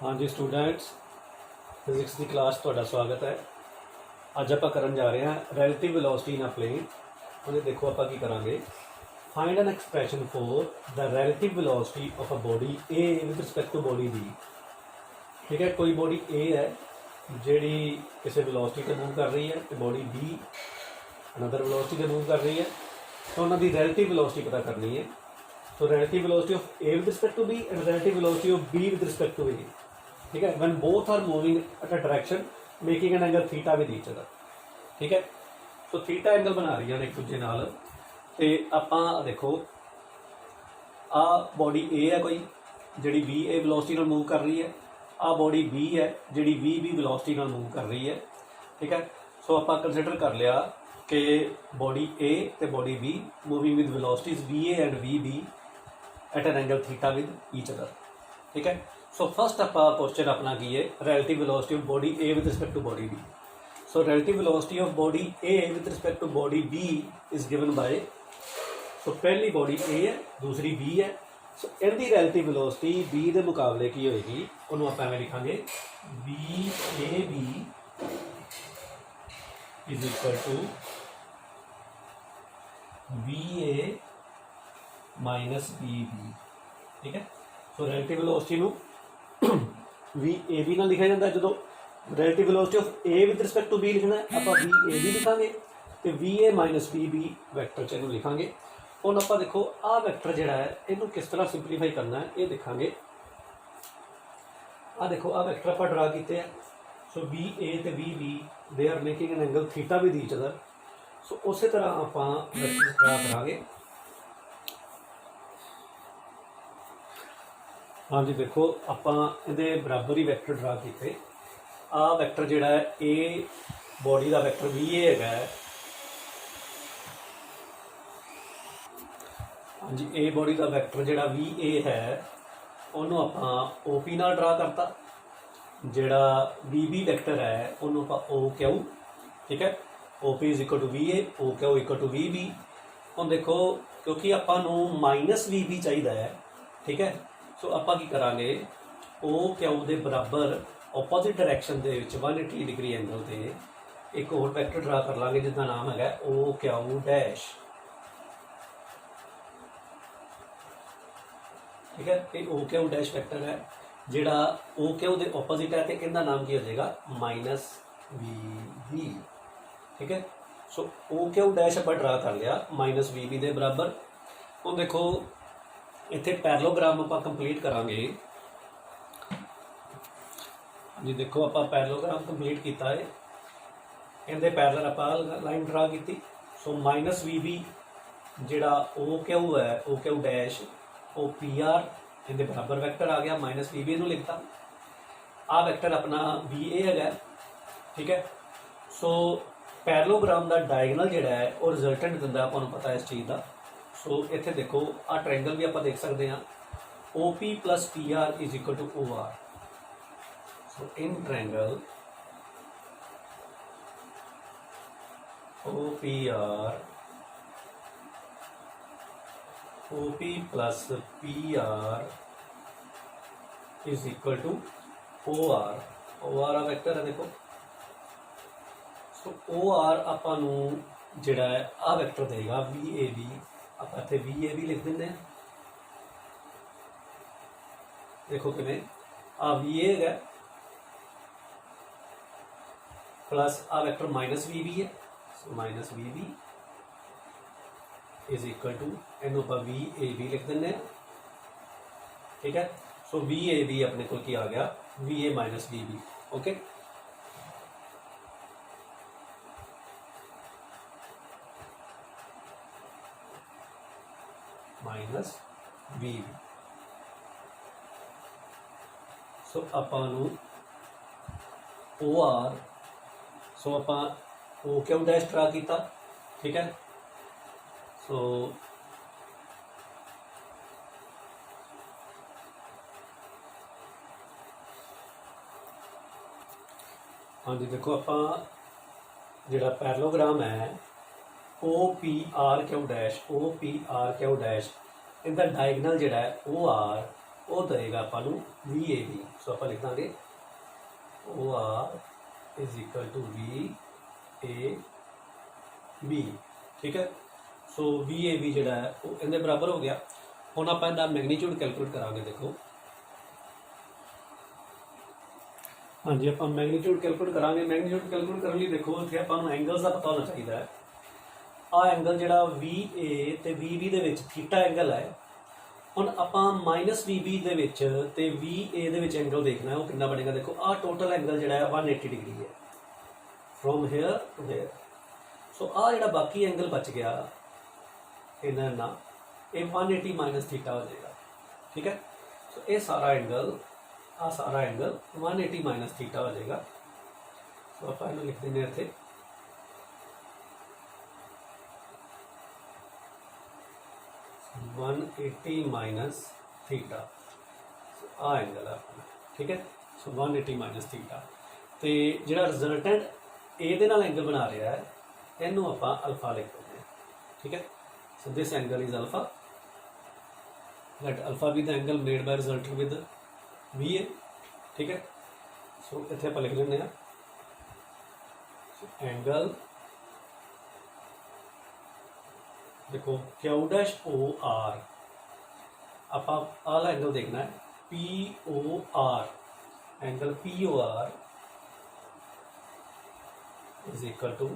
हाँ जी students, physics की क्लास ਤੁਹਾਡਾ स्वागत है। ਅੱਜ ਆਪਾਂ ਕਰਨ ਜਾ ਰਹੇ ਹਾਂ relative velocity in a plane. ਉਹਦੇ ਦੇਖੋ ਆਪਾਂ ਕੀ ਕਰਾਂਗੇ, find an expression for the relative velocity of a body A with respect to body B. ठीक है, कोई बॉडी ए है ਜਿਹੜੀ ਕਿਸੇ ਵੈਲੋਸਿਟੀ ਤੇ मूव कर रही है तो बॉडी बी अनदर वैलोसिटी ਤੇ मूव कर रही है, तो ਉਹਨਾਂ ਦੀ रिलेटिव वेलोसिटी पता करनी है। तो relative velocity of A with respect to B and relative velocity of B with respect to A. ठीक है, when both are moving at a direction making an angle theta with each other. ठीक है, तो theta angle बना रही हैं एक दूजे नाल। ते आपां देखो आ बॉडी ए है कोई जिहड़ी बी ए वेलोसिटी नाल मूव कर रही है, आ बॉडी बी है जिहड़ी बी बी वेलोसिटी नाल मूव कर रही है। ठीक है, सो आपां कंसिडर कर लिया कि बॉडी ए ते body B moving with velocities V A and V B at an angle theta with each other. ठीक है, सो फर्स्ट आप क्वेश्चन अपना की है relative velocity of body A with respect to body B. So relative velocity of body A with respect to body B is given by, so पहली body ए है दूसरी B है, सो इनकी रिलेटिव वेलोसिटी बी के मुकाबले की होएगी, उन्होंने आप एवं लिखांगे B A B is equal to B A minus B B. ठीक है, सो रिलेटिव वेलोसिटी नूं वी ए बी नाल लिखा जाता है। जो relative velocity of A with respect to B लिखना है, आप वी ए बी लिखांगे तो V A minus B B vector च इहनूं लिखांगे। हुण आपां देखो आ वैक्टर जिहड़ा है इहनूं किस तरह सिंपलीफाई करना है ये देखांगे। आ देखो आ वैक्टर आपां ड्रा कीते हैं, सो वी ए ते V B they are making an angle theta with each other. So उस तरह आपां वैक्टर ड्रा करांगे। हाँ जी, देखो आपां इहदे बराबर ही वैक्टर ड्रा किए। आ वैक्टर जिहड़ा है ए बॉडी का वैक्टर वी ए है। हाँ जी, ए बॉडी का वैक्टर जिहड़ा वी ए है उन्होंने आपां ओ पी नाल ड्रा करता। जिहड़ा वी बी वैक्टर है उन्होंने आपां ओ क्यू। ठीक है, O P is equal to V A, O Q equal to V B. हुण देखो क्योंकि आपां नूं माइनस वी बी चाहिए है, ठीक है, सो आपां की करांगे ओ क्यू दे बराबर ओपोजिट डायरैक्शन दे विच 180 डिग्री एंगल ते एक होर वैक्टर ड्रा कर लांगे जिसका नाम है ओ क्यू डैश। ठीक है, ये ओ क्यू डैश वैक्टर है जिहड़ा ओ क्यू दे ओपोजिट है, तो इहदा नाम की हो जाएगा माइनस वी बी। ठीक है, सो ओ क्यू डैश आपां ड्रा कर लिया माइनस वी बी दे बराबर। हुण देखो इत्थे पैरेललोग्राम आपां कंप्लीट करांगे जी। देखो आपां पैरेललोग्राम कंप्लीट किया है, इहदे पैरेलल आपां लाइन ड्रा की। सो माइनस वी बी जिहड़ा ओ क्यू है O Q dash O P R इहदे बराबर वैक्टर आ गया, माइनस वी बी इहनूं लिखता। आ वैक्टर अपना वी ए है। ठीक है, सो पैरेललोग्राम का डायगनल जिहड़ा है वो रिजल्टेंट दिंदा, आपां नूं पता इस चीज़ का। सो इत्थे देखो आ ट्रायंगल भी आप देख सकते हैं, O P plus P R is equal to O R. So in triangle O P R O P plus P R is equal to O R. O R आ वैक्टर है देखो। सो ओ आर आपां नूं जिहड़ा है आ vector देगा V A B. आप इत्थे वी ए बी लिख देंगे। देखो किवें आ वी ए है प्लस आ वैक्टर माइनस वी बी है, so minus V B is equal to इनू आप वी ए बी लिख देंगे। ठीक है, सो वी ए बी अपने को आ गया V A minus V B. Okay, minus V B. So आपां नूं ओ आर, सो आपां ओ क्यू डैश ड्रा किया। ठीक है, सो हाँ जी, देखो आपां जिहड़ा पैरेललोग्राम है O P R Q dash O P R Q dash इनका डायगनल जिहड़ा है ओ आर ਉਹ ਦੇਗਾ ਆਪਾਂ ਨੂੰ VAB। ਸੋ ਆਪਾਂ ਲਿਖ ਦਾਂਗੇ OR is equal to VAB। ठीक है। सो VAB जोड़ा है वो इनके बराबर हो गया। हम आप मैगनीट्यूड कैलकुलेट करांगे। देखो हाँ जी, आप मैगनीट्यूड कैलकुलेट करांगे। मैगनीट्यूड कैलकुलेट करने लिए देखो इतने आपको एंगल्स का पता होना चाहिए है। आ एंगल जोड़ा VA तो VB दे विच थीटा एंगल है। हम आप -VB दे विच ते VA दे विच एंगल देखना है वो कितना बनेगा। देखो आ टोटल एंगल जोड़ा है 180 डिग्री है फ्रॉम हेयर टू हेयर। सो आ जोड़ा बाकी एंगल बच गया इन्ना ये 180 माइनस थीटा हो जाएगा। ठीक है। सो ये सारा एंगल आ सारा एंगल 180 माइनस थीटा हो जाएगा। सो आप लिख देंगे इतने 180 माइनस थीटा आ एंगल है अपना। ठीक है। सो 180 माइनस थीटा तो जो रिजल्टेंट ये एंगल बना रहा है इनू आप अल्फा लिख देते हैं। ठीक है। So this angle is alpha. Let alpha be the angle made by result with VA। ठीक है। सो इतने आप लिख लें एंगल देखो Q'OR आप आला एंगल देखना है POR। Angle POR is equal to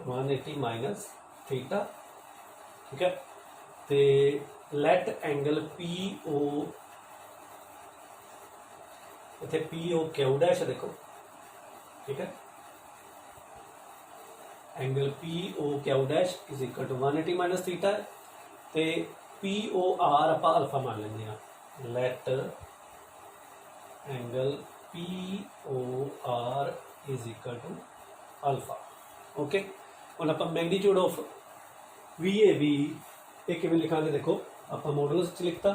180 minus theta. ठीक है। तो लेट एंगल PO इतने PO Q' देखो। ठीक है। Angle PO Q' is equal to 180 minus theta तो POR आप अल्फा मान लेंगे। Let angle POR is equal to alpha. Okay. हम आप मैगनीट्यूड ऑफ VAB ये किमें लिखांगे। देखो आप मॉडल्स लिखता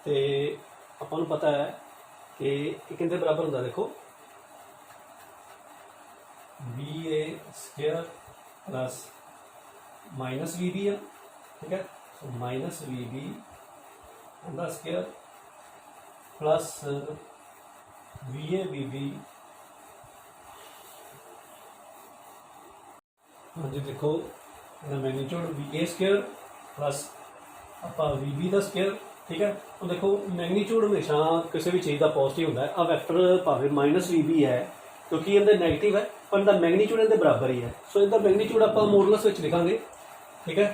तो आपको पता है कि कितने बराबर होता। देखो VA square plus minus VB है। ठीक है। सो माइनस VB का स्क्वायर प्लस VABB। हाँ जी, देखो मैग्नीट्यूड VA स्क्वायर प्लस आप VB का स्क्वायर। ठीक है। तो देखो मैग्नीट्यूड हमेशा किसी भी चीज़ का पॉजिटिव होता है। आ वैक्टर भावें -VB है क्योंकि इनके नैगेटिव है पर इनका मैग्नीट्यूड इनके बराबर ही है। सो इनका मैग्नीट्यूड आप मॉडुलस में लिखांगे। ठीक है।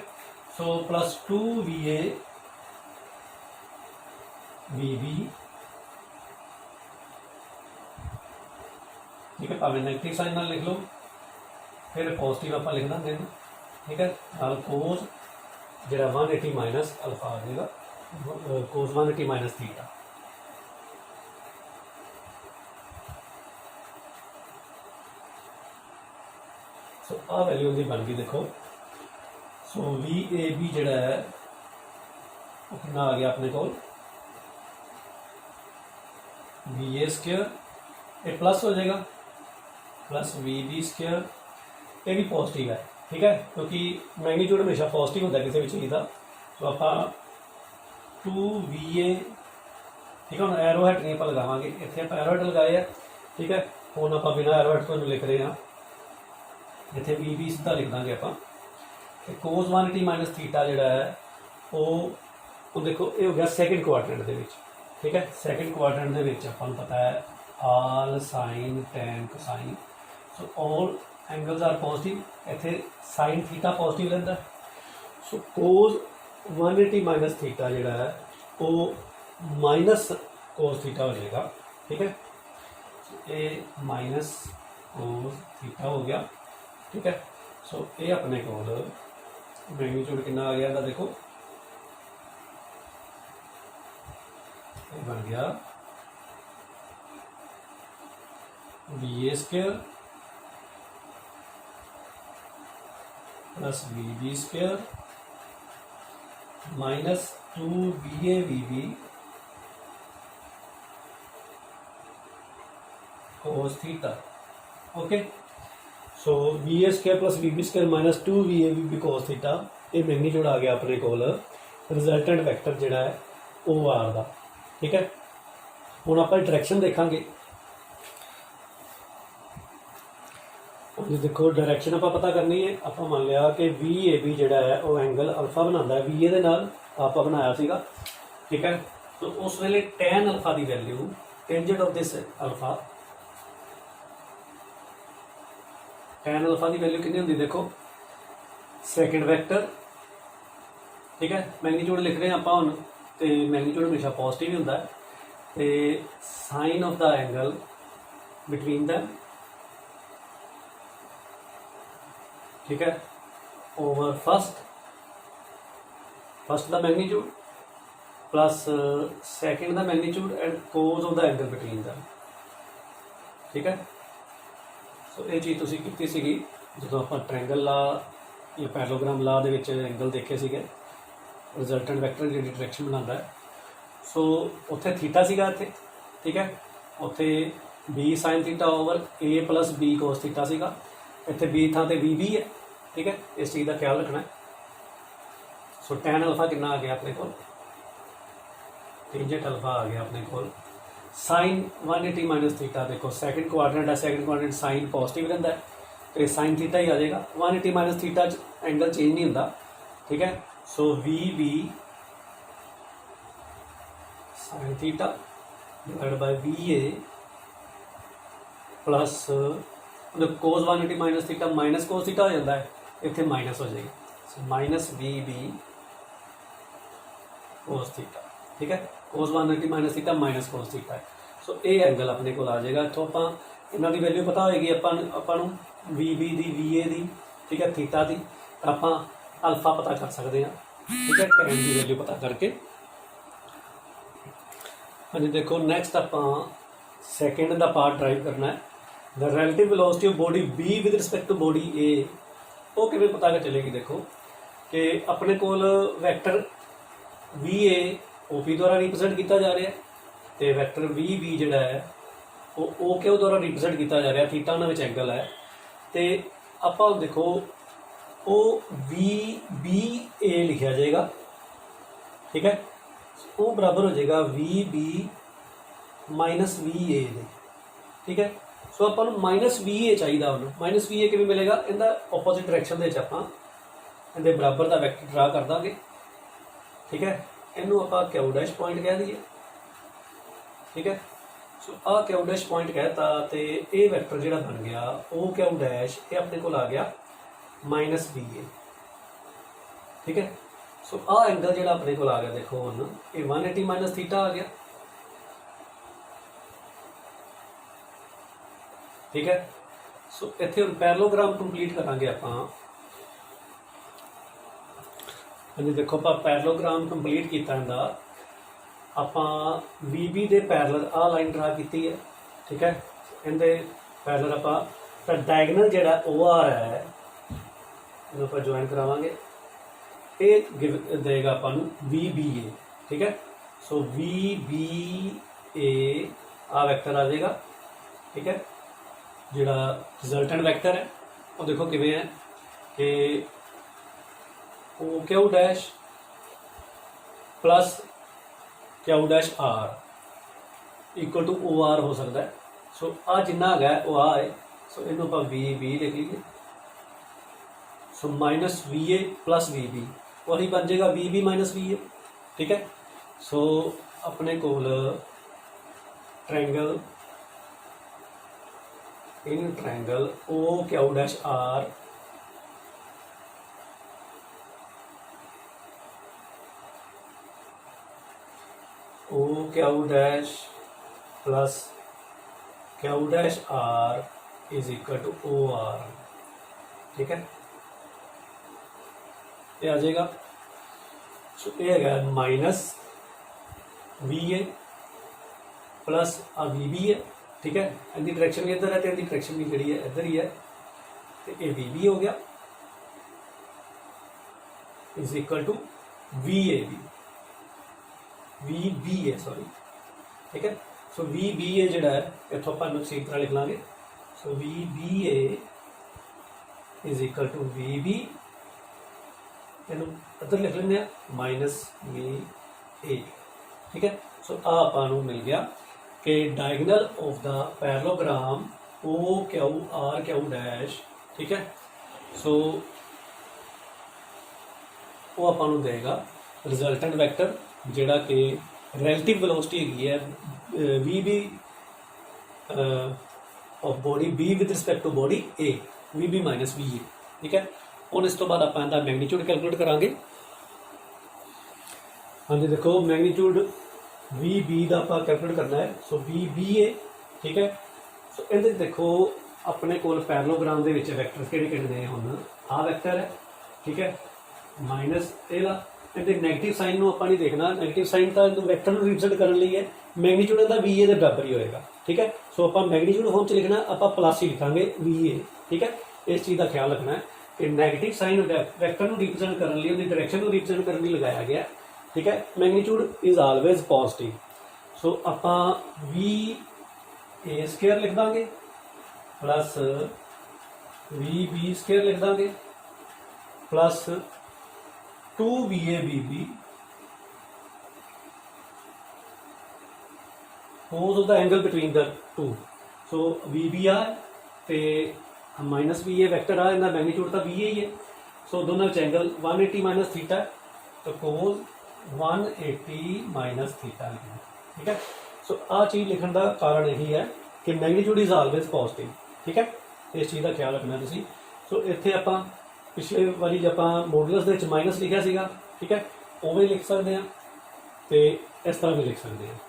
So plus 2VA VB। ठीक है। भावें नैगेटिव साइन नाल लिख लो फिर पॉजिटिव आप लिखना देना। ठीक है। नाल कोस जो 180 माइनस अल्फा आ जाएगा कोस 180 माइनस थीटा। सो आ वैल्यू उनकी बन गई। देखो सो VAB जोड़ा है वो कितना आ गया अपने को VA स्क्वायर ये प्लस हो जाएगा प्लस VB स्क्वायर ये भी पॉजिटिव है। ठीक है। क्योंकि मैग्नीट्यूड हमेशा पॉजिटिव होता है किसी भी चीज़ का। तो आप 2VA। ठीक है। हम एरो हेड नहीं आप लगावे इतने आप एरो हेड लगाए है। ठीक है। हम आप बिना एरो हेड तो लिख रहे हैं इतने VB सीधा लिख देंगे आप कोस 180 माइनस थीटा जोड़ा है वो देखो ये हो गया सैकेंड क्वाड्रेंट के। ठीक है। सैकेंड क्वाड्रेंट के अपन पता है all sine tan cosine. So all angles are positive. इतने साइन थीटा पॉजिटिव रहता है। सो कोस 180 माइनस थीटा जोड़ा है वो माइनस कोस थीटा हो जाएगा। ठीक है। ये माइनस कोस थीटा हो गया। ठीक है। सो ये अपने को मैग्नीट्यूड कितना आ गया था। देखो ये बन गया VA square plus VB square minus 2VA VB cos theta. Okay. So VA square plus VB square minus 2VA VB cos theta ये मैग्नीट्यूड आ गया अपने को। रिजल्टेंट वैक्टर जोड़ा है ओ आर का। ठीक है, हुण आप डायरैक्शन देखांगे। जी देखो डायरैक्शन आप पता करनी है। आप मान लिया कि वी ए बी जोड़ा है वो एंगल अल्फा बनाता है वी ए दे नाल, आप बनाया सीगा। ठीक है, तो उस वेले टैन अल्फा की value tangent of this alpha, tan alpha की वैल्यू कितनी होंगी देखो, सैकेंड वैक्टर। ठीक है, मैगनीट्यूड लिख रहे हैं आप हुण, तो मैगनीट्यूड हमेशा पॉजिटिव ही होंदा है, तो sine of the angle between them. ठीक है, over first the magnitude plus second the magnitude and cos of the angle between them. ठीक है, सो ये चीज़ तुसीं कीती सीगी जो आप ट्रायंगल ला या parallelogram La they which angle देखे सीगे, रिजल्टेंट वैक्टर जी डायरैक्शन बनाता है। सो उत्थे थीटा सीगा इत्थे। ठीक है, उत्थे बी साइन थीटा ओवर ए प्लस बी कोस थीटा सीगा, इत्थे बी थां ते वी बी है। ठीक है, इस चीज़ का ख्याल रखना है। सो टैन अल्फा कितना आ गया अपने को, टेंजेंट अल्फा आ गया अपने को साइन 180 माइनस थीटा। देखो सैकेंड क्वाड्रेंट है, सैकेंड क्वाड्रेंट साइन पॉजिटिव रहता है, तो साइन थीटा ही आ जाएगा। 180 माइनस थीटा एंगल चेंज नहीं होता। ठीक है, so V B sine theta divide by V A plus cos 180 minus theta minus cos theta हो जाता है, इतने माइनस हो जाएगी। So minus V B cos theta. ठीक है, cos 180 minus theta minus cos theta है। सो ये एंगल अपने को आ जाएगा। इतों आप इन्हों की वैल्यू पता होएगी अपन वी बी दी वी ए दी। ठीक है, थीटा की आप अल्फा पता कर सकते हैं। ठीक है, टैन की वैल्यू पता करके। हाँ जी देखो नैक्सट आप सैकेंड का पार्ट ड्राइव करना है। The relative velocity of body B with respect to body A, वो किमें पता कर चलेगी। देखो कि अपने को vector V A O P द्वारा रिप्रजेंट किया जा रहा है, तो वैक्टर वी बी जोड़ा है वो ओ क्यू द्वारा रिप्रजेंट किया जा रहा है, थीटा उन्होंने एंगल है। तो आप देखो ओ वी बी ए लिखा जाएगा। ठीक है, वो बराबर हो जाएगा V B minus V A दे। ठीक है, सो अपन माइनस वी ए चाहिए उन्होंने। माइनस वी ए किमें मिलेगा, इनका ओपोजिट डायरैक्शन इनके बराबर का वैक्टर ड्रा कर देंगे। ठीक है, इनू आप क्यू डैश पॉइंट कह दीए। ठीक है, सो आ क्यू डैश पॉइंट कहता, तो ये वैक्टर जो बन गया ओ क्यू डैश ये अपने को आ गया माइनस वी ए। ठीक है, सो आ एंगल जो अपने को आ गया देखो हम ये 180 माइनस थीटा आ गया। ठीक है, सो इतने हम पैरेललोग्राम कंप्लीट करांगे आप। हाँ जी देखो आप पैरेललोग्राम कंप्लीट किया इनका आप वी बी दे पैरेलल आ लाइन ड्रा की है। ठीक है, इनके पैरेलल आप डायगनल जोड़ा ओ आर है जो आप ज्वाइन करावांगे, ये देगा अपन वी बी ए। ठीक है, सो वी बी ए आ वैक्टर आ जाएगा। ठीक है, जोड़ा रिजल्टेंट वैक्टर है वो देखो किमें है कि O Q dash plus Q dash R equal to O R हो सकता है। सो आ जिन्ना है वो आ है, सो इनू आप वी बी लिख लीजिए। So minus V A plus V B वही बन जाएगा V B minus V A. ठीक है, सो अपने को triangle in triangle O Q dash R O Q dash plus Q dash R is equal to O R. ठीक है, ये आ जाएगा। सो ये है माइनस वी ए प्लस आ वी बी है। ठीक है, इनकी डायरेक्शन भी इधर है, तो इनकी डायरेक्शन भी जी है इधर ही है, तो ये वी बी हो गया is equal to V A B V B A sorry. ठीक है, सो वी बी ए जोड़ा है इतों अपन इसी तरह लिख लाँगे। So V B A is equal to V B, इनू इधर लिख लेंगे माइनस वी ए। ठीक है। सो आ ਆਪਾਂ ਨੂੰ ਮਿਲ ਗਿਆ कि diagonal of the parallelogram O Q R Q dash, ठीक है। सो वो ਆਪਾਂ ਨੂੰ देगा रिजल्टेंट वैक्टर ਜਿਹੜਾ कि रिलेटिव वेलोसिटी हैगी है V B of body B with respect to body A V B minus V A, ठीक है। ਹੁਣ ਇਸ ਤੋਂ ਬਾਅਦ ਆਪਾਂ ਇਹਦਾ मैग्नीट्यूड कैलकुलेट करांगे। हाँ जी देखो मैग्नीट्यूड वी बी का आप कैलकुलेट करना है। सो वी बी ए, ठीक है। सो ये देखो अपने को पैरेललोग्राम के वैक्टर किहड़े ने हुण आ वैक्टर है, ठीक है, माइनस एदा इहदे नैगेटिव साइन नूं आपां नहीं देखना, नैगेटिव साइन तो वैक्टर नूं रिप्रेजेंट करने लिए है, मैग्नीट्यूड इहदा वी ए के बराबर ही होएगा, ठीक है। सो आपां मैग्नीट्यूड फॉर्म च लिखना आपां प्लस ही लिखांगे वी ए, ठीक है। इस चीज़ का ख्याल रखना है कि नैगेटिव साइन वैक्टर नूं रिप्रेजेंट करने लिए उहदी डायरैक्शन नूं रिप्रेजेंट करने लिए लगाया गया, ठीक है। Magnitude is always positive. So आपां वी ए स्केयर लिख देंगे प्लस वी बी स्केयर लिख देंगे plus 2VABB cos of the angle between the two. So VBR ते माइनस VA वैक्टर आ इनका मैग्नीट्यूड तो VA ही है। सो दोनों एंगल 180 माइनस थीटा तो cos 180 माइनस थीटा लिखना, ठीक है। सो आ चीज़ लिखने का कारण यही है कि मैग्नीट्यूड इज ऑलवेज पॉजिटिव, ठीक है। इस चीज़ का ख्याल रखना तुसीं। सो इत्थे आपां पिछले वाली जो आप मॉडुलस के माइनस लिखा सीगा, ठीक है, उवें लिख सकते हैं तो इस तरह भी लिख सकते हैं।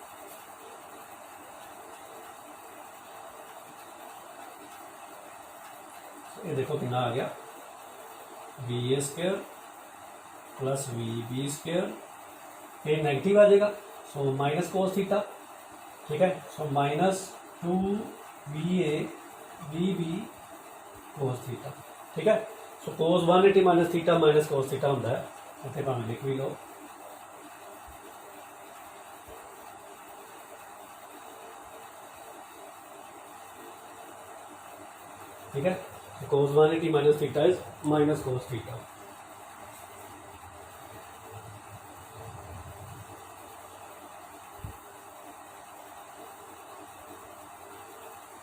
ये देखो कितना आ गया V A square plus V B square, ये नेगेटिव आ जाएगा। सो माइनस कोस थीटा, ठीक है। So minus 2VABB cos theta, ठीक है। So cos 180 minus theta minus cos theta होता है, इतने भावें लिख भी लो। ठीक है, cos 180 minus theta is minus cos theta.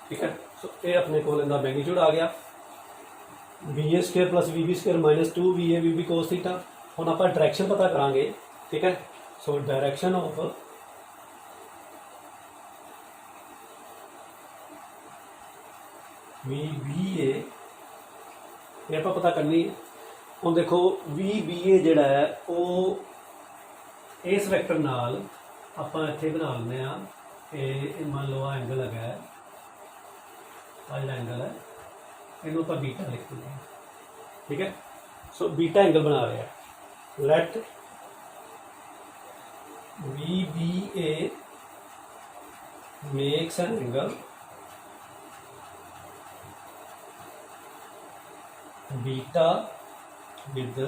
ठीक है। सो ये अपने को मैग्नीट्यूड आ गया V A square plus V B square minus 2VABB cos theta. हम आप डायरैक्शन पता करांगे, ठीक है। So direction of V B A ये आप पता करनी। हम देखो वी बी ए जिहड़ा है वो इस वैक्टर नाल आपां इत्थे बना लैंदे आ कि मान लो आ एंगल है, आ जिहड़ा एंगल है इनू आप बीटा लिख देंगे, ठीक है। सो बीटा एंगल बना रहे हैं, let V B A makes an angle beta with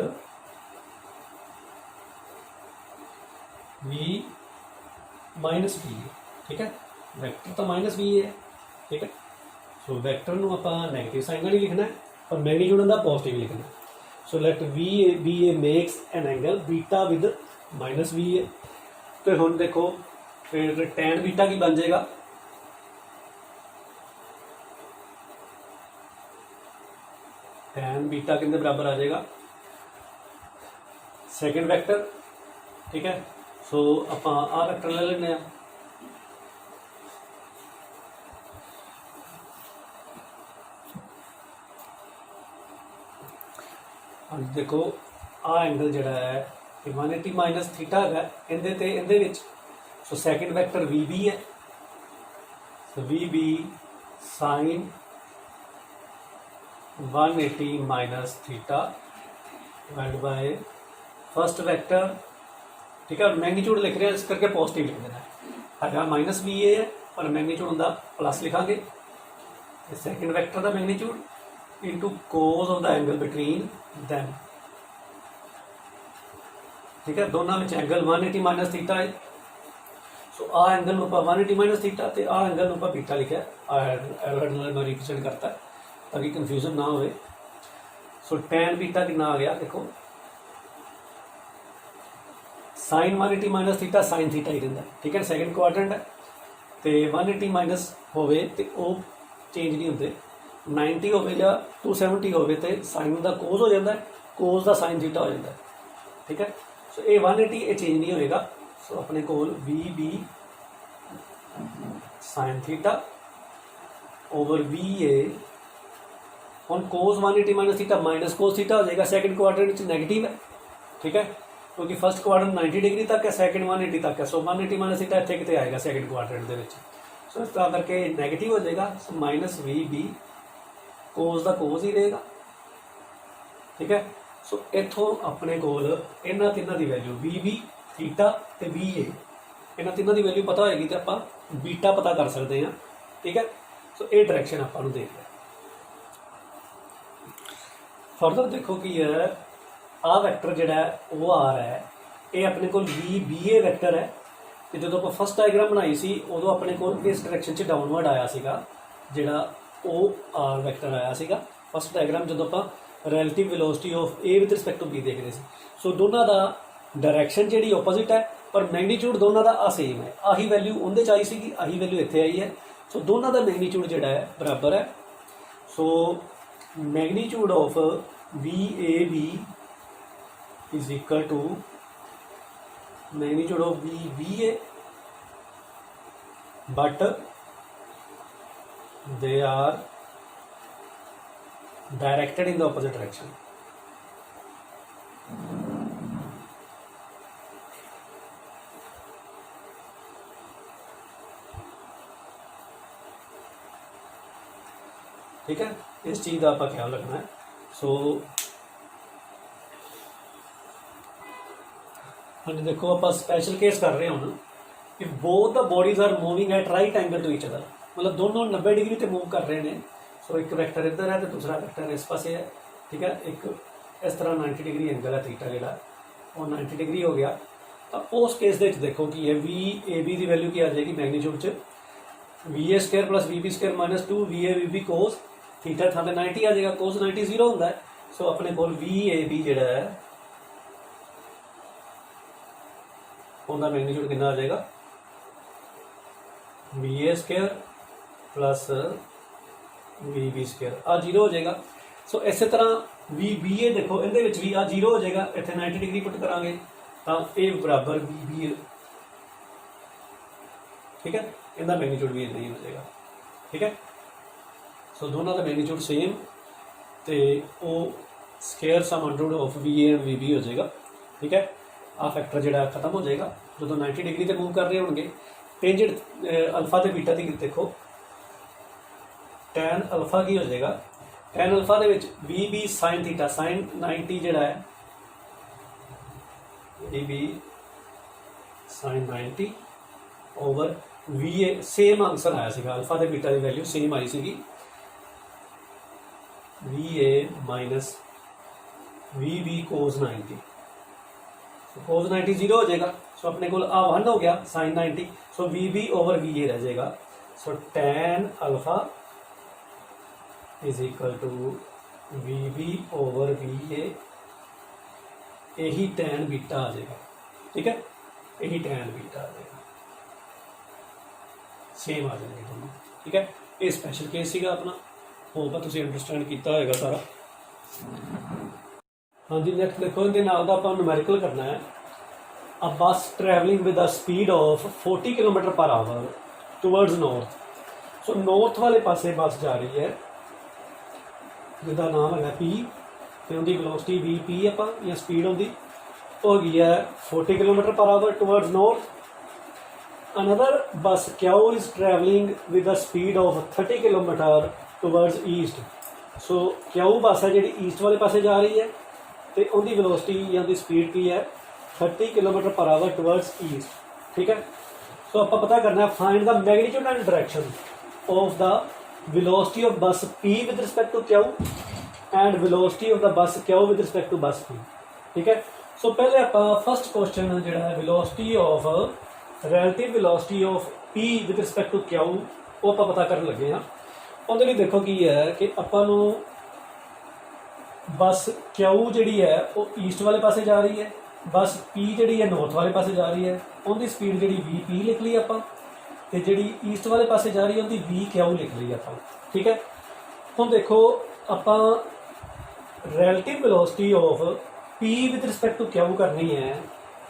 V minus V, ठीक है। वेक्टर तो माइनस वी है, ठीक है। सो वैक्टर नूं आपां नैगेटिव साइन नाल ही लिखना है और मैग्नीट्यूड उहदा पॉजिटिव लिखना है। So let V B A makes an angle beta with minus V A. तो हुण देखो फिर टैन बीटा की बन जाएगा, टैन बीटा कितने बराबर आ जाएगा सेकंड वैक्टर, ठीक है। सो आपां आ वैक्टर ले लेने। देखो आ एंगल जिहड़ा है 180 माइनस थीटा है इहदे विच। So second vector V B है, so V B sine 180 minus theta divide by first vector, ठीक है। मैग्नीट्यूड लिख रहे हैं इस करके पॉजिटिव लिख देना है माइनस वी ए है और मैग्नीट्यूड उनका प्लस लिखांगे। सैकेंड वैक्टर का magnitude into cos of the angle between them, ठीक है। दोनों में एंगल 180 माइनस थीटा है। सो आ एंगल में 180 माइनस थीटा तो आ एंगल में बीटा लिखा है, मैं रिप्रेजेंट करता है ताकि कन्फ्यूजन ना हो। सो टैन बीटा कितना आ गया देखो sine 180 minus theta sine theta ही रहिंदा, ठीक है। सैकेंड क्वाड्रेंट है तो 180 माइनस होवे तो वो चेंज नहीं होंगे, 90 होवे या 270 होवे तो साइन का कोस हो जाता है, कोस का साइन थीटा हो जाता है, ठीक है। सो ये 180 ये चेंज नहीं होएगा। सो अपने को V B sine theta over V A हम cos 180 minus theta minus cos theta हो जाएगा। सैकेंड क्वाड्रेंट नेगेटिव है, ठीक है, क्योंकि फर्स्ट क्वाड्रेंट 90 डिग्री तक है, सैकेंड 180 तक है। सो 180 माइनस थीटा इतने कितने आएगा सैकेंड क्वाड्रेंट के। सो इस तरह करके नेगेटिव हो जाएगा। सो माइनस वी बी कोस का कोस ही रहेगा, ठीक है। सो इतों अपने कोल इन्होंने तिनों की वैल्यू वी बी थीटा तो वी ए इन्होंने तीनों की वैल्यू पता होएगी तो आप बीटा पता कर सकते हैं, ठीक है। सो ये डायरैक्शन आपको देख लिया। फर्दर देखो कि है आ वैक्टर जोड़ा है वो आ रहा है, ये अपने को वी बी ए वैक्टर है। तो जो आप फस्ट डायग्राम बनाई सी उदों अपने को इस डायरैक्शन से डाउनवर्ड आया सीगा, जिहड़ा ओ आर वैक्टर आया सीगा फस्ट डायग्राम जो आप relative velocity of A with respect to B देख रहे थे। सो दोनों का डायरैक्शन जी ओपोजिट है पर मैग्नीट्यूड दोनों का आ सेम है। आही वैल्यू उनके आई सी, आही वैल्यू इतने आई है। सो दोनों का मैग्नीट्यूड जोड़ा है बराबर है। So magnitude of V A B is equal to magnitude of V B A, but they are directed in the opposite direction. ठीक है, इस चीज़ का आप ख्याल रखना है। सो हाँ जी, देखो आप स्पैशल केस कर रहे हो ना कि both the bodies are moving at right angle to each other, मतलब दोनों 90 डिग्री ते मूव कर रहे हैं। सो एक वैक्टर इधर है तो दूसरा वैक्टर इस पासे है, ठीक है। एक इस तरह 90 डिग्री एंगल है थीटा जोड़ा और 90 डिग्री हो गया। तो उस केस के देखो कि ये वी ए बी की वैल्यू की आ जाएगी मैग्नीट्यूड च V A square plus V B square minus 2 V A V B cos theta था 90 आ जाएगा, कोस 90 0 होता है। सो अपने को वी ए बी जोड़ा है उनका मैग्नीट्यूड कितना आ जाएगा V A square plus V B square आ 0 हो जाएगा। सो इस तरह वी बी ए देखो इहदे विच भी आ 0 हो जाएगा, इतने 90 डिग्री पुट करांगे तो ए बराबर वी बी ए, ठीक है। इनका मैग्नीट्यूड भी इतना ही हो जाएगा, ठीक है। सो दोनों का मैग्नीट्यूड सेम तो वो square sum under of V A and V B हो जाएगा, ठीक है। आ फैक्टर जोड़ा खत्म हो जाएगा जो 90 डिग्री से मूव कर रहे होंगे। टेंजेंट अल्फा तो बीटा की देखो टैन अल्फा की हो जाएगा, टैन अल्फा के V B sine theta sine 90 जोड़ा है V B sine 90 over V A same answer आया सीगा, अल्फा तो बीटा की वैल्यू सेम आई सी V A minus V B cos 90, cos 90 0 हो जाएगा। सो अपने को आ 1 हो गया sine 90, so V B over V A रह जाएगा। So tan alpha is equal to V B over V A, यही टैन बीटा आ जाएगा, ठीक है। यही टैन बीटा आ जाएगा, सेम आ जाएगा दोनों, ठीक है। ये स्पैशल केस सीगा अपना, होगा तुम अंडरस्टैंड किया होगा सारा। हाँ जी, नैक्सट देखो इहदे नाल दा आपां न्यूमेरिकल करना है। अ बस travelling with a speed of 40 kilometre per hour towards north. So north वाले पासे बस जा रही है जिसका नाम है पी, तो उनकी वेलोसिटी वी पी आपां या स्पीड उनकी हो गई है 40 kilometre per hour towards north. Another bus Q is travelling with a speed of 30 kilometre towards east. So Q bus है जी ईस्ट वाले पासे जा रही है तो उनकी वेलोसिटी या उनकी स्पीड की है 30 kilometre per hour towards east, ठीक है। सो आप पता करना है find the magnitude and direction of the velocity of bus P with respect to Q and velocity of the bus Q with respect to bus P, ठीक है। सो पहले आप फस्ट क्वेश्चन जो है velocity of relative velocity of P with respect to Q वो आप पता कर लगे हाँ। ਉਹਦੇ ਲਈ देखो की है कि ਆਪਾਂ ਨੂੰ बस क्यू जी है वो ईस्ट वाले पासे जा रही है बस P जी है नॉर्थ वाले पासे जा रही है, उनकी स्पीड जी VP लिख ली आप, तो जी ईस्ट वाले पासे जा रही है उनकी VQ लिख ली आप। ठीक है, हम देखो आप relative velocity of P with respect to Q करनी है,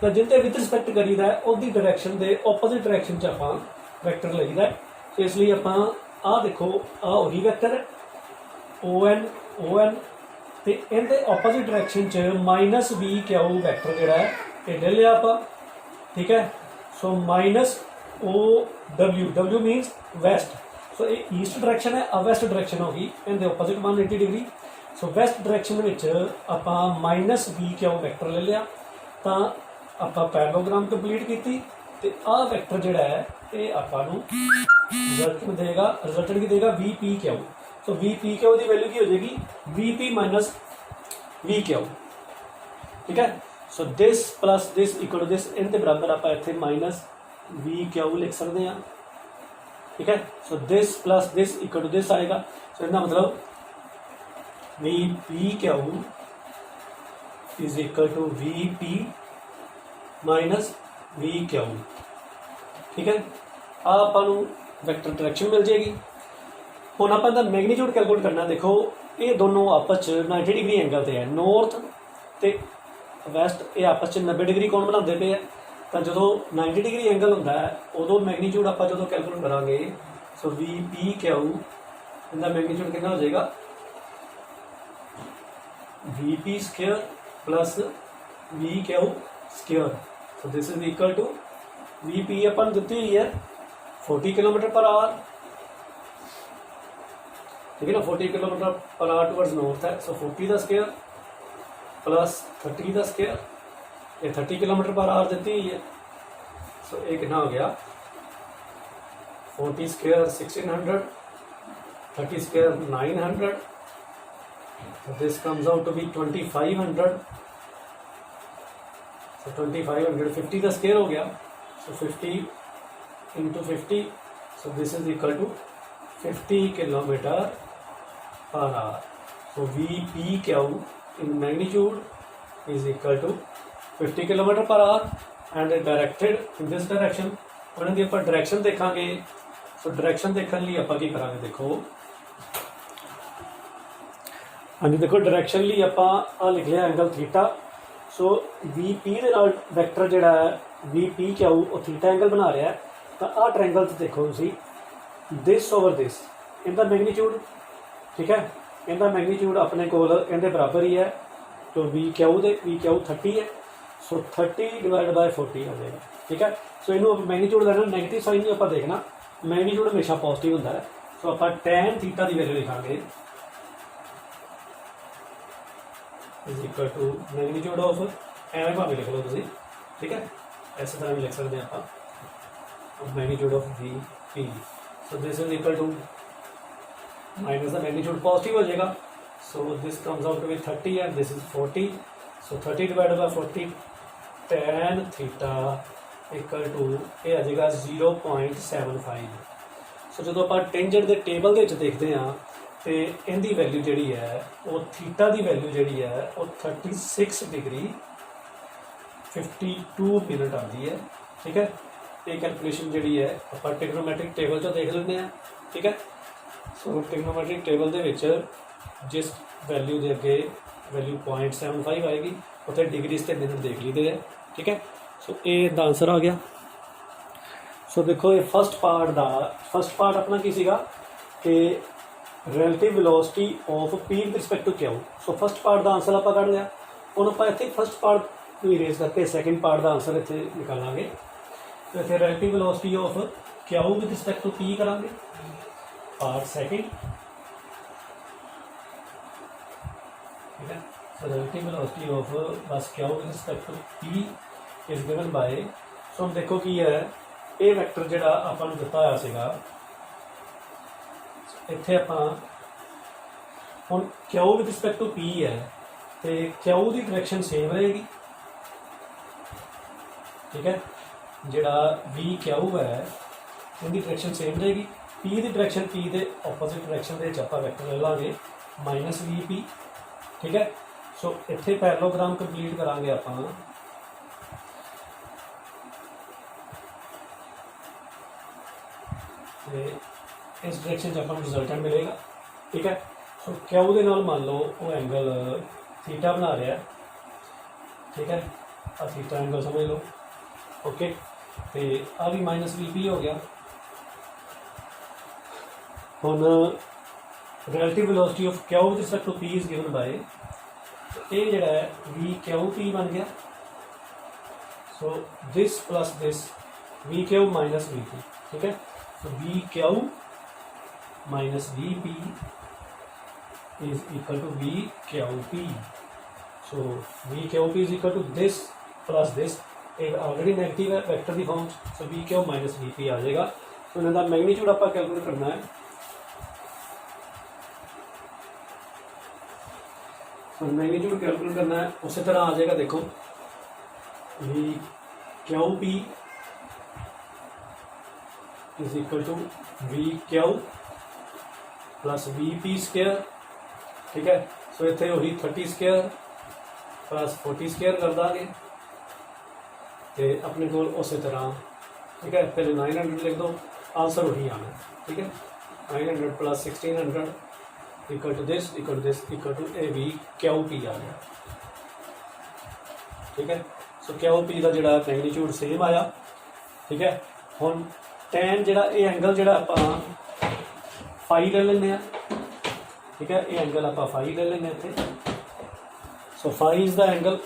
तो जिनते विद रिस्पैक्ट करीदा है उसकी डायरैक्शन के ओपोजिट डायरैक्शन च आप वैक्टर लईदा है। तो इसलिए आप आ देखो आ वही वैक्टर है ON तो इनके ओपोजिट डायरैक्शन च -VQ वैक्टर जोड़ा है ये ले लिया आप। ठीक है, सो -OW मीनस वैस्ट, सो ये ईस्ट डायरैक्शन है, वैस्ट डायरैक्शन होगी इनके ओपोजिट 180 डिग्री। सो वैस्ट डायरैक्शन आप -VQ वैक्टर ले लिया, तो आप पैरेललोग्राम कंप्लीट की, तो आ वैक्टर जोड़ा है ये आपको रिजल्ट देगा, रिजल्टेंट की देगा VPQ। तो VPQ की वैल्यू की हो जाएगी VP माइनस VQ। ठीक है, so this plus this equal to this, इनके बराबर आप इतने -VQ लिख सकते हैं। ठीक है, so this plus this equal to this आएगा, सो इसका मतलब VPQ is equal to VP minus VQ। ठीक है, आप वैक्टर डायरैक्शन मिल जाएगी। हुण आप मैगनीट्यूड कैलकुलेट करना, देखो ये दोनों आपस 90 डिग्री एंगल से है, नॉर्थ तो वैस्ट ये आपस 90 डिग्री कौन बनाते पे है, तो जो 90 डिग्री एंगल होंदा है उदों मैगनीट्यूड आप जो कैलकुलेट करांगे, सो VPQ इनका मैगनीट्यूड कितना हो जाएगा VP square plus VQ square. So this is equal to VP अपन दी हुई है 40 km/h। ठीक है ना, 40 km/h टूवर्ड्स नॉर्थ है, सो 40 का स्क्वायर प्लस 30 का स्क्वायर, ये 30 km/h दी हुई है। सो ये कितना हो गया 40 square 1600, 30 square 900, this comes out to be 2500। So 2500 50 का स्क्वायर हो गया, so 50 into 50, so this is equal to 50 km/h। So VPQ in magnitude is equal to 50 km/h and directed in this direction। उन्हें आप direction देखांगे, सो direction देखने लिए आप की करांगे, देखो हाँ जी देखो डायरैक्शन लिए आप लिख लिया एंगल थीटा। सो VP के नाल वैक्टर जोड़ा है VPQ वो थीटा एंगल बना रहा है, तो आ ट्रायंगल देखो दिस ओवर दिस इनका मैगनीट्यूड। ठीक है, इनका मैगनीट्यूड अपने को इनके बराबर ही है, तो VQ 30 है, सो 30 डिवाइड बाय 40 आ जाएगा। ठीक है, सो इनू मैगनीट्यूड लेना, नैगेटिव साइन नहीं आप देखना, मैगनीट्यूड हमेशा पॉजिटिव होंगे। सो आप tan थीटा की वैल्यू लिखांगे is equal to magnitude of एवं भावे लिख लो तुम। ठीक है, इस तरह भी लिख सकते हैं आप magnitude of VP। So this is equal to minus the magnitude positive हो जाएगा, so this comes out to be 30 and this is 40। So 30 divide by 40 tan theta equal to ये आ जाएगा 0.75। सो जो आप टेंजेंट के टेबल के देखते हैं तो इनकी वैल्यू जी है वो थीटा की वैल्यू जी है वो 36 डिग्री 52 मिनट आती है। ठीक है, ये कैलकुलेशन जी है आप ट्रिग्नोमेट्रिक टेबल चो देख लेते हैं। ठीक है, सो ट्रिग्नोमेट्रिक टेबल के जिस वैल्यू के अगे वैल्यू 0.75 आएगी उत्थे डिग्रीज ते मिनट देख लीते हैं। ठीक है, सो ये आंसर आ गया। सो देखो ये फर्स्ट पार्ट अपना की सीगा कि relative velocity of P with respect to Q। So first part का आंसर आप कढ़ लिया, हम आप इतने फर्स्ट पार्ट इरेज करके सैकेंड पार्ट का आंसर इतने निकालांगे। तो इतने relative velocity of Q with respect to P करांगे, पार्ट सैकेंड। ठीक है, so relative velocity of bus Q with respect to P is given by, so हम देखो की है ये वैक्टर जोड़ा आपको दिता होया सीगा इत्थे आपां हुण Q with respect to P है तो Q की डायरैक्शन सेम रहेगी। ठीक है, जोड़ा VQ है इनकी डायरैक्शन सेम रहेगी, P की डायरैक्शन P के ओपोजिट डायरैक्शन के आप वैक्टर ले लाँगे -VP। ठीक है, सो इत्थे पैरेललोग्राम कंप्लीट करांगे आपां ਤੇ ਇਸ ਡਾਇਰੈਕਸ਼ਨ 'ਚ ਆਪਾਂ ਨੂੰ ਰਿਜ਼ਲਟੈਂਟ ਮਿਲੇਗਾ। ਠੀਕ ਹੈ, ਸੋ ਕਿਊ ਦੇ ਨਾਲ ਮੰਨ ਲਓ ਉਹ ਐਂਗਲ ਥੀਟਾ ਬਣਾ ਰਿਹਾ। ਠੀਕ ਹੈ, ਆ ਥੀਟਾ ਐਂਗਲ ਸਮਝ ਲਓ। ਓਕੇ, ਤੇ ਆ ਵੀ ਮਾਈਨਸ VP ਹੋ ਗਿਆ। ਹੁਣ relative velocity of Q with respect to P is given by, ਇਹ ਜਿਹੜਾ ਹੈ VQP ਬਣ ਗਿਆ। So this plus this VQ minus VP। ਠੀਕ ਹੈ, so VQ minus VP is equal to VQP. So VQP is equal to this plus this, एक already negative है vector की फॉर्म, सो VQ माइनस VP आ जाएगा। तो इनका मैग्नीट्यूड आप calculate करना है। तो मैग्नीट्यूड कैलकुलेट करना है, उसी तरह आ जाएगा। देखो VQP is equal to VQ plus VP square. ठीक है, सो इतने वही 30 स्केयर प्लस 40 स्केयर कर देंगे तो अपने को उस तरह। ठीक है, पहले 900 लिख दो, आंसर वही आना। ठीक है, 900 plus 1600 equal to this equal to this equal to VQP आ गया। ठीक है, सो QP का जोड़ा मैग्नीट्यूड सेम आया। ठीक है, हुण टैन जोड़ा ये एंगल जोड़ा आप फाई ले लें। ठीक है, ये एंगल आप फाई ले लें इतने। So phi is the angle.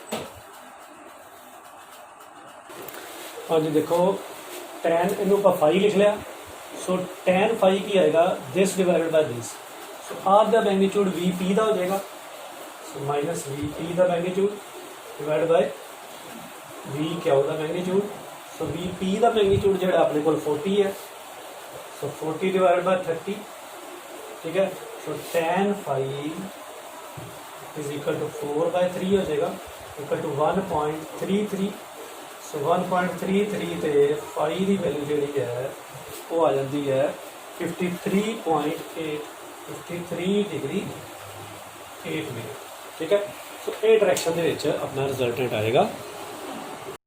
हाँ जी, देखो टैन इनू आप फाई लिख लिया। सो टैन फाई की आएगा this divided by this. So are the magnitude VP का हो जाएगा। सो माइनस VP का मैग्नीट्यूड डिवाइड बाय VQ का मैग्नीट्यूड। सो VP का मैग्नीट्यूड जो अपने को 40 है। So 40 divided by 30। ठीक है, so tan phi is equal to 4/3 हो जाएगा, इक्वल टू 1.33। सो 1.33 तो फाई की वैल्यू जी है वो आ जाती है 53.8 53 डिग्री 8 मिनट। ठीक है, सो ये डायरेक्शन के अपना रिजल्टेंट आएगा।